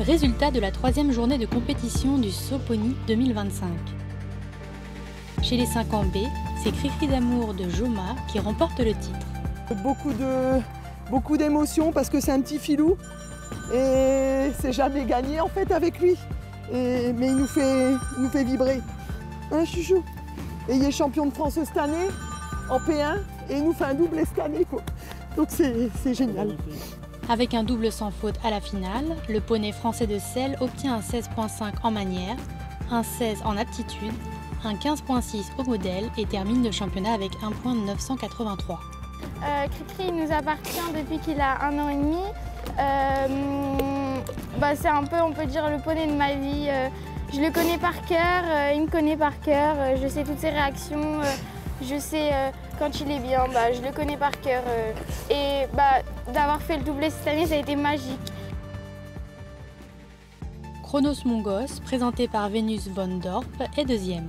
Résultat de la 3e journée de compétition du Saut Pony 2025. Chez les 5 ans B, c'est Cricri d'amour de Joma qui remporte le titre. Beaucoup d'émotions parce que c'est un petit filou et c'est jamais gagné en fait avec lui. Mais il nous fait vibrer. Hein, chouchou? Et il est champion de France cette année en P1 et il nous fait un doublé cette année, quoi. Donc c'est génial. Avec un double sans faute à la finale, le poney français de Celle obtient un 16.5 en manière, un 16 en aptitude, un 15.6 au modèle et termine le championnat avec 1.983. Cricri nous appartient depuis qu'il a 1 an et demi. C'est un peu, on peut dire, le poney de ma vie. Je le connais par cœur, il me connaît par cœur, je sais toutes ses réactions, je sais quand il est bien, je le connais par cœur. Et d'avoir fait le doublé cette année, ça a été magique. Chronos Mongos, présenté par Venus von Dorp, est 2e.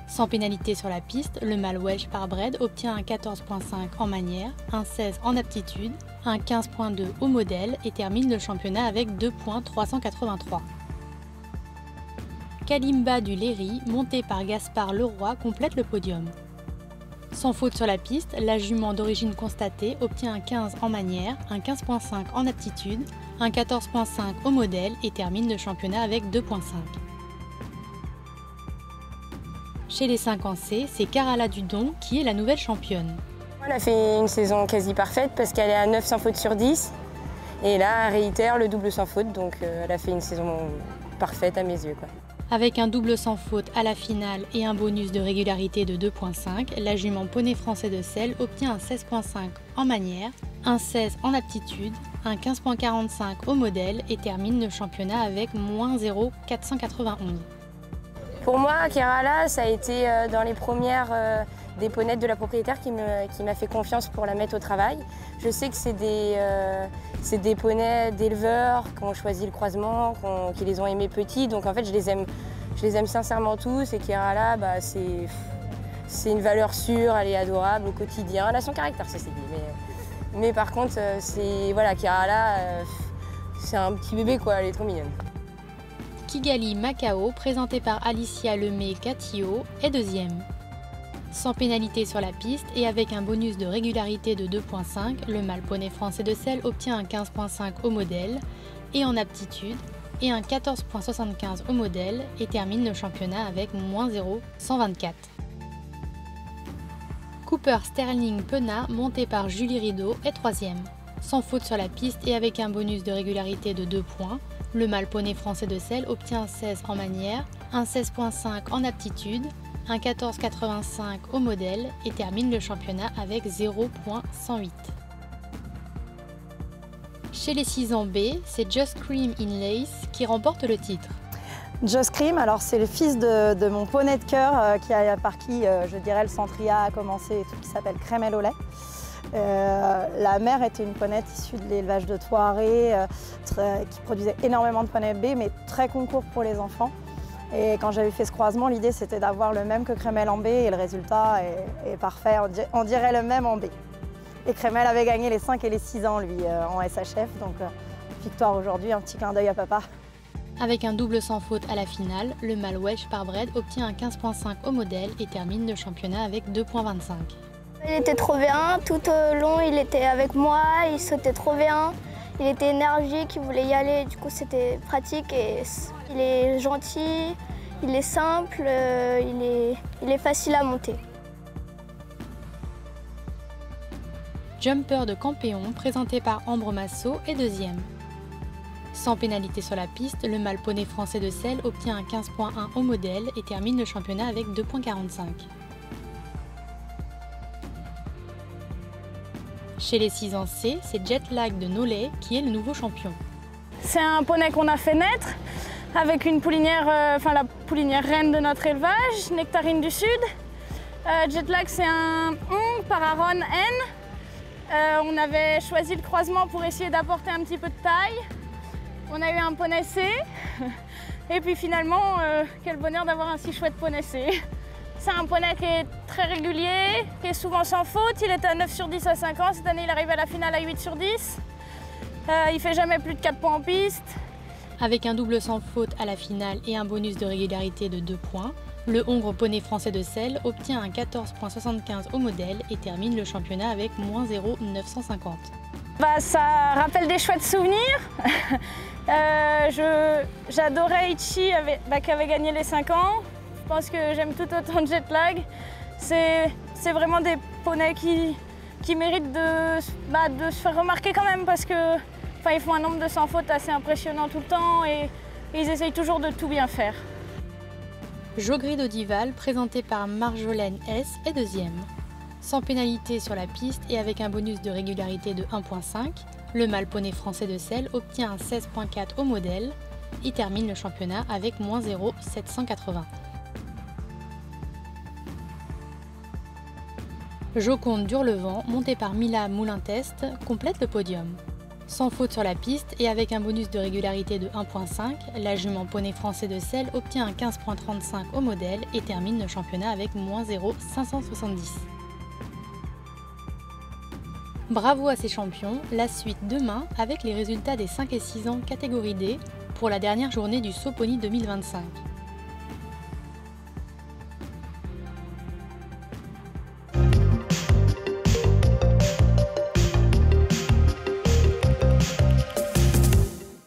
Sans pénalité sur la piste, le mâle Welsh par Bred obtient un 14.5 en manière, un 16 en aptitude, un 15.2 au modèle et termine le championnat avec 2.383. Kalimba du Léry, monté par Gaspard Leroy, complète le podium. Sans faute sur la piste, la jument d'origine constatée obtient un 15 en manière, un 15.5 en aptitude, un 14.5 au modèle et termine le championnat avec 2.5. Chez les 5 ans C, c'est Karala Dudon qui est la nouvelle championne. Elle a fait une saison quasi parfaite parce qu'elle est à 9 sans faute sur 10. Et là, elle réitère le double sans faute, donc elle a fait une saison parfaite à mes yeux, quoi. Avec un double sans faute à la finale et un bonus de régularité de 2.5, la jument poney français de Celle obtient un 16.5 en manière, un 16 en aptitude, un 15.45 au modèle et termine le championnat avec -0,491. Pour moi, Karala, ça a été dans les premières des poneys de la propriétaire qui m'a fait confiance pour la mettre au travail. Je sais que c'est des poneys d'éleveurs qui ont choisi le croisement, qui les ont aimés petits. Donc en fait, je les aime sincèrement tous. Et Karala, c'est une valeur sûre, elle est adorable au quotidien. Elle a son caractère, ceci dit. Mais par contre, Karala, c'est un petit bébé, quoi. Elle est trop mignonne. Kigali Macao, présenté par Alicia Lemay-Catillo, est 2e. Sans pénalité sur la piste et avec un bonus de régularité de 2.5, le mâle poney français de Celle obtient un 15.5 au modèle et en aptitude et un 14.75 au modèle et termine le championnat avec -0,124. Cooper Sterling Penat, monté par Julie Rideau, est 3e. Sans faute sur la piste et avec un bonus de régularité de 2 points, le mâle poney français de Celle obtient un 16 en manière, un 16.5 en aptitude, un 14.85 au modèle et termine le championnat avec 0.108. Chez les 6 ans B, c'est Just Cream in Lace qui remporte le titre. Just Cream, alors c'est le fils de mon poney de cœur par qui je dirais le centria a commencé et tout, qui s'appelle Crémel au lait. La mère était une ponette issue de l'élevage de Thoiré qui produisait énormément de poneys B mais très concours pour les enfants. Et quand j'avais fait ce croisement, l'idée c'était d'avoir le même que Crémel en B et le résultat est parfait, on dirait le même en B. Et Crémel avait gagné les 5 et les 6 ans lui en SHF, donc victoire aujourd'hui, un petit clin d'œil à papa. Avec un double sans faute à la finale, le mâle Welsh par Bred obtient un 15.5 au modèle et termine le championnat avec 2.25. Il était trop bien, tout au long il était avec moi, il sautait trop bien. Il était énergique, il voulait y aller, du coup c'était pratique et il est gentil, il est simple, il est facile à monter. Jumper de Campéon, présenté par Ambre Massot, est 2e. Sans pénalité sur la piste, le mâle poney français de Celle obtient un 15.1 au modèle et termine le championnat avec 2.45. Chez les 6 ans C, c'est Jetlag de Nolay qui est le nouveau champion. C'est un poney qu'on a fait naître avec une poulinière, la poulinière reine de notre élevage, Nectarine du Sud. Jetlag, c'est un par Aaron N. On avait choisi le croisement pour essayer d'apporter un petit peu de taille. On a eu un poney C. Et puis finalement, quel bonheur d'avoir un si chouette poney C. C'est un poney qui est très régulier, qui est souvent sans faute. Il est à 9 sur 10 à 5 ans. Cette année, il arrive à la finale à 8 sur 10. Il ne fait jamais plus de 4 points en piste. Avec un double sans faute à la finale et un bonus de régularité de 2 points, le Hongre poney français de Celle obtient un 14,75 au modèle et termine le championnat avec moins 0,950. Ça rappelle des chouettes souvenirs. J'adorais Itchy qui avait gagné les 5 ans. Je pense que j'aime tout autant Jetlag. C'est vraiment des poneys qui méritent de se faire remarquer quand même parce que ils font un nombre de sans faute assez impressionnant tout le temps et ils essayent toujours de tout bien faire. Jogri d'Odival, présenté par Marjolaine S, est deuxième. Sans pénalité sur la piste et avec un bonus de régularité de 1,5, le mâle poney français de Celle obtient un 16,4 au modèle et termine le championnat avec moins 0,780. Joconde d'Hurlevent, montée par Mila Moulin-Test, complète le podium. Sans faute sur la piste et avec un bonus de régularité de 1,5, la jument poney français de Celle obtient un 15,35 au modèle et termine le championnat avec moins 0,570. Bravo à ces champions, la suite demain avec les résultats des 5 et 6 ans catégorie D pour la dernière journée du Saut Pony 2025.